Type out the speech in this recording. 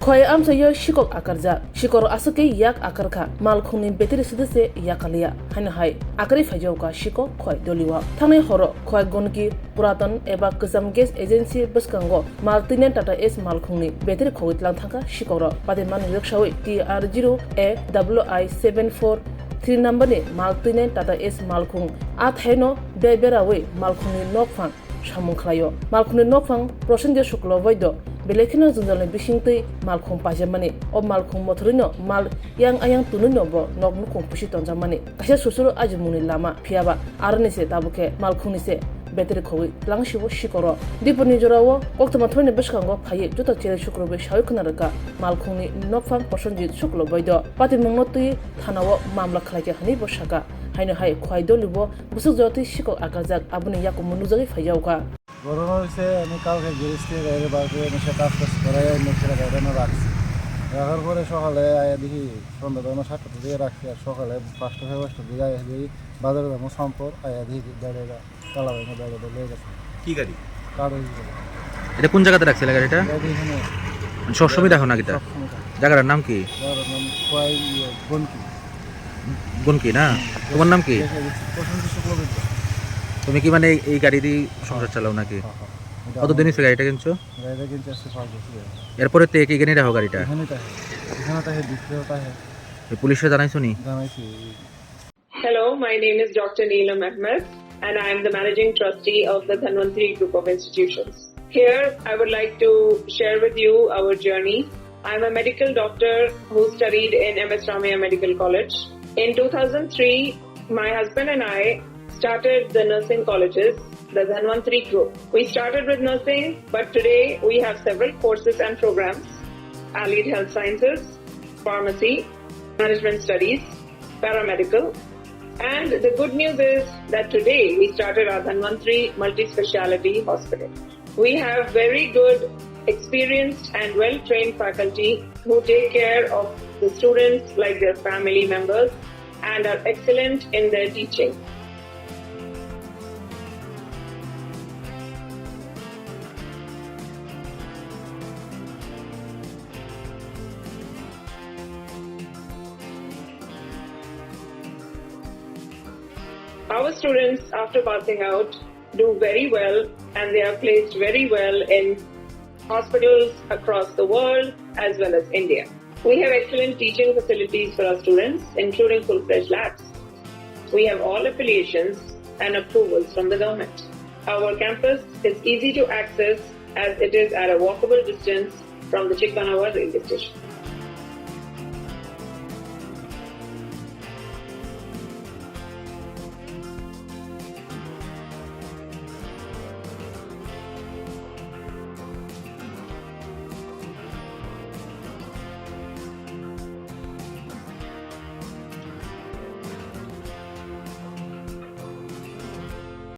Khowaio amsayo Sikok akarja Sikor asuke yak akarka malkhungni Bettary sidise yakalia haina hai akari phajauka Sikok Khowaio doliwa thangnai horo Khowaio gonki puraton eba kusam gas agency buskango maltine Tata S malkhungni Bettary Khogwi Twlangkha Sikoro pademani rikshawi TR0AWI74 3 number ni maltine Tata S malkhung atheno beberawe malkhungni nokfang samung khlayo malkhungni nokfang prosendia shuklo voido belekino junjalni bisingtui malkhung pajamani o malkhung mothorino mal yang ayang tununo bo nokmukung pusi tonjamani kaisa susuru ajumuni lama phiaba arnise tabuke malkhungni se Bettary Khogwi Twlangshibo Sikoro diponi jorao koktoma thone beskango phaye juta chere shukrobe shawiknaraka malkhungni nokfang posonji shuklo boido patimongotui thanawo mamla khlaike hani bosaka haino hai Khowaio dolibo busuk joti Sikok akajak abuni yakumu nujagi phajauka Bodol से আমি কালকে গিয়েছি গাড়ি বার করে এসে কাজ করে মেয়েরা গাড়ি রাখছি রাখার পরে সকালে আয়া দেখি সন্ধ্যা 7টার দিকে রাখছি আর সকালে 5টা দিকে আয়া দেখি বাজারে যাবো সম্পর আয়া দেখি গাড়িটা তালা ভেঙে গাড়িটা লেগে গেছে। কি গাড়ি? কারো এটা কোন জায়গাতে রাখছিল গাড়িটা? এখানে সবসময় দেখো না কিটা? জায়গাটার নাম কি? জায়গাটার নাম খোয়াই গনকি। গনকি না? তোমার নাম কি? প্রশান্ত শুক্লবৈদ্য। তুমি কি মানে এই গাড়ি দিয়ে সংসার চালাও নাকি? কতদিন হয়েছে গাড়িটা কিনছো? গাড়িটা কিনতে আসছে 5 বছর। এরপরে তে কি এখানে রাখো গাড়িটা? এখানে তাহে বিক্রেতা হে। পুলিশে জানাইছো নি? জানাইছি। Hello, my name is Dr. Neelam Ahmed and I am the managing trustee of the Dhanwantri group of institutions. Here I would like to share with you our journey. I am a medical doctor who studied in MS Ramaiah Medical College. In 2003, my husband and I started the nursing colleges, the Dhanwantri group. We started with nursing, but today we have several courses and programs: allied health sciences, pharmacy, management studies, paramedical. And the good news is that today we started our Dhanwantri multi-speciality hospital. We have very good, experienced and well-trained faculty who take care of the students like their family members and are excellent in their teaching. Our students, after passing out, do very well and they are placed very well in hospitals across the world as well as India. We have excellent teaching facilities for our students, including full-fledged labs. We have all affiliations and approvals from the government. Our campus is easy to access as it is at a walkable distance from the Chikbanawa railway station.